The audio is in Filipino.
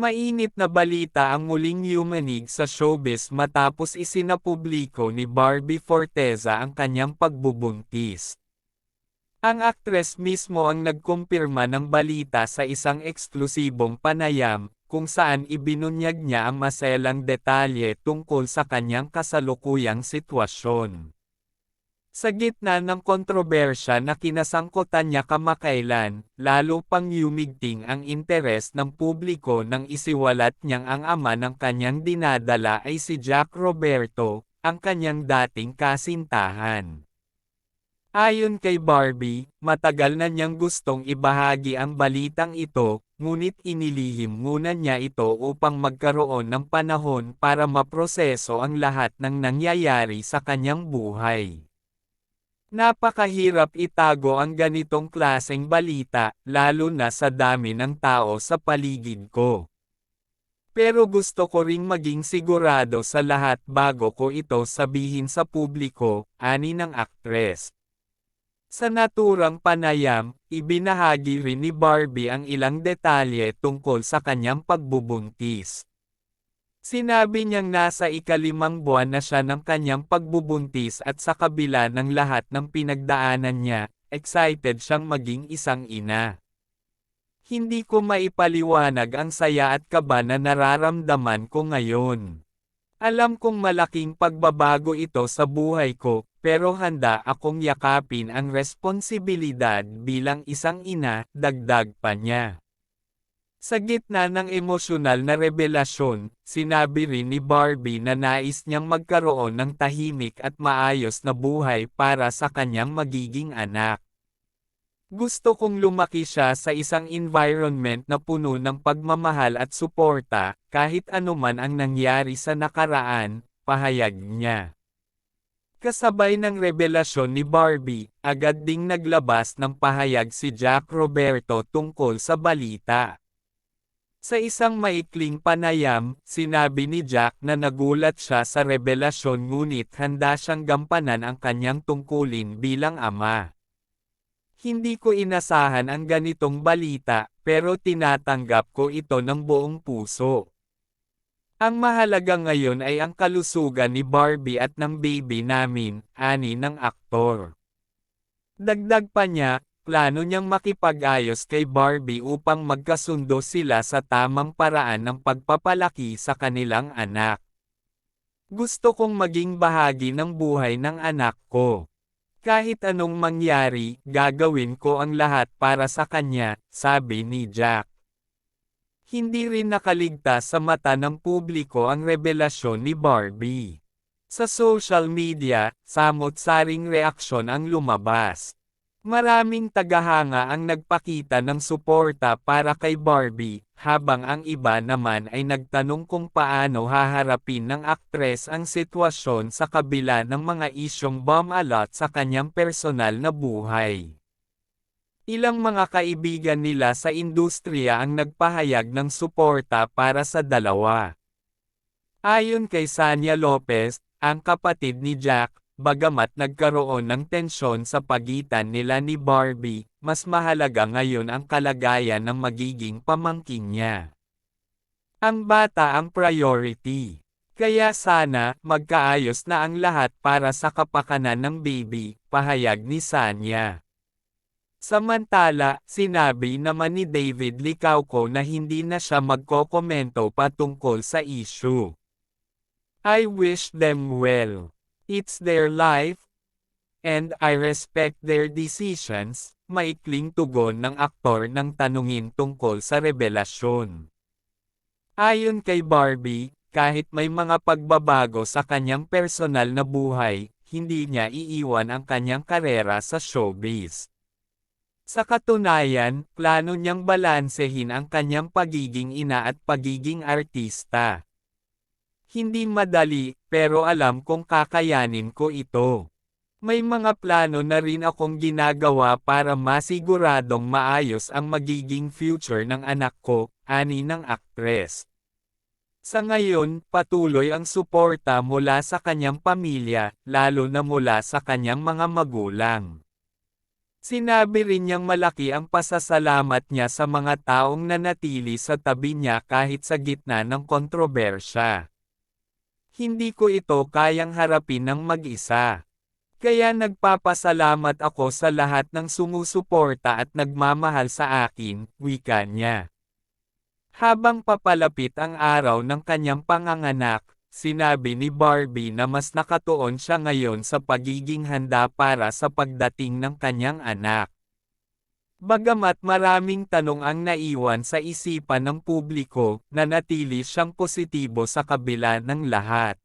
Mainit na balita ang muling yumanig sa showbiz matapos isinapubliko ni Barbie Forteza ang kanyang pagbubuntis. Ang aktres mismo ang nagkumpirma ng balita sa isang eksklusibong panayam, kung saan ibinunyag niya ang maselang detalye tungkol sa kanyang kasalukuyang sitwasyon. Sa gitna ng kontrobersya na kinasangkutan niya kamakailan, lalo pang yumigting ang interes ng publiko nang isiwalat niyang ang ama ng kanyang dinadala ay si Jack Roberto, ang kanyang dating kasintahan. Ayon kay Barbie, matagal na niyang gustong ibahagi ang balitang ito, ngunit inilihim muna niya ito upang magkaroon ng panahon para maproseso ang lahat ng nangyayari sa kanyang buhay. Napakahirap itago ang ganitong klaseng balita, lalo na sa dami ng tao sa paligid ko. Pero gusto ko ring maging sigurado sa lahat bago ko ito sabihin sa publiko, ani ng aktres. Sa naturang panayam, ibinahagi rin ni Barbie ang ilang detalye tungkol sa kanyang pagbubuntis. Sinabi niyang nasa ika-5 buwan na siya ng kanyang pagbubuntis at sa kabila ng lahat ng pinagdaanan niya, excited siyang maging isang ina. Hindi ko maipaliwanag ang saya at kaba na nararamdaman ko ngayon. Alam kong malaking pagbabago ito sa buhay ko, pero handa akong yakapin ang responsibilidad bilang isang ina, dagdag pa niya. Sa gitna ng emosyonal na revelasyon, sinabi rin ni Barbie na nais niyang magkaroon ng tahimik at maayos na buhay para sa kanyang magiging anak. Gusto kong lumaki siya sa isang environment na puno ng pagmamahal at suporta, kahit anuman ang nangyari sa nakaraan, pahayag niya. Kasabay ng revelasyon ni Barbie, agad ding naglabas ng pahayag si Jack Roberto tungkol sa balita. Sa isang maikling panayam, sinabi ni Jack na nagulat siya sa revelasyon ngunit handa siyang gampanan ang kanyang tungkulin bilang ama. Hindi ko inasahan ang ganitong balita, pero tinatanggap ko ito ng buong puso. Ang mahalaga ngayon ay ang kalusugan ni Barbie at ng baby namin, ani ng aktor. Dagdag pa niya, plano niyang makipag-ayos kay Barbie upang magkasundo sila sa tamang paraan ng pagpapalaki sa kanilang anak. Gusto kong maging bahagi ng buhay ng anak ko. Kahit anong mangyari, gagawin ko ang lahat para sa kanya, sabi ni Jack. Hindi rin nakaligtas sa mata ng publiko ang revelasyon ni Barbie. Sa social media, samot-saring reaksyon ang lumabas. Maraming tagahanga ang nagpakita ng suporta para kay Barbie, habang ang iba naman ay nagtanong kung paano haharapin ng aktres ang sitwasyon sa kabila ng mga isyong bumalot sa kanyang personal na buhay. Ilang mga kaibigan nila sa industriya ang nagpahayag ng suporta para sa dalawa. Ayon kay Sanya Lopez, ang kapatid ni Jack, bagamat nagkaroon ng tensyon sa pagitan nila ni Barbie, mas mahalaga ngayon ang kalagayan ng magiging pamangkin niya. Ang bata ang priority. Kaya sana, magkaayos na ang lahat para sa kapakanan ng baby, pahayag ni Sanya. Samantala, sinabi naman ni David Licauco na hindi na siya magkokomento patungkol sa issue. I wish them well. It's their life, and I respect their decisions, maikling tugon ng aktor nang tanungin tungkol sa revelasyon. Ayon kay Barbie, kahit may mga pagbabago sa kanyang personal na buhay, hindi niya iiwan ang kanyang karera sa showbiz. Sa katunayan, plano niyang balansehin ang kanyang pagiging ina at pagiging artista. Hindi madali, pero alam kong kakayanin ko ito. May mga plano na rin akong ginagawa para masiguradong maayos ang magiging future ng anak ko, ani ng aktres. Sa ngayon, patuloy ang suporta mula sa kanyang pamilya, lalo na mula sa kanyang mga magulang. Sinabi rin niyang malaki ang pasasalamat niya sa mga taong nanatili sa tabi niya kahit sa gitna ng kontrobersya. Hindi ko ito kayang harapin ng mag-isa. Kaya nagpapasalamat ako sa lahat ng sumusuporta at nagmamahal sa akin, wika niya. Habang papalapit ang araw ng kanyang panganganak, sinabi ni Barbie na mas nakatuon siya ngayon sa pagiging handa para sa pagdating ng kanyang anak. Bagamat maraming tanong ang naiwan sa isipan ng publiko, nanatili siyang positibo sa kabila ng lahat.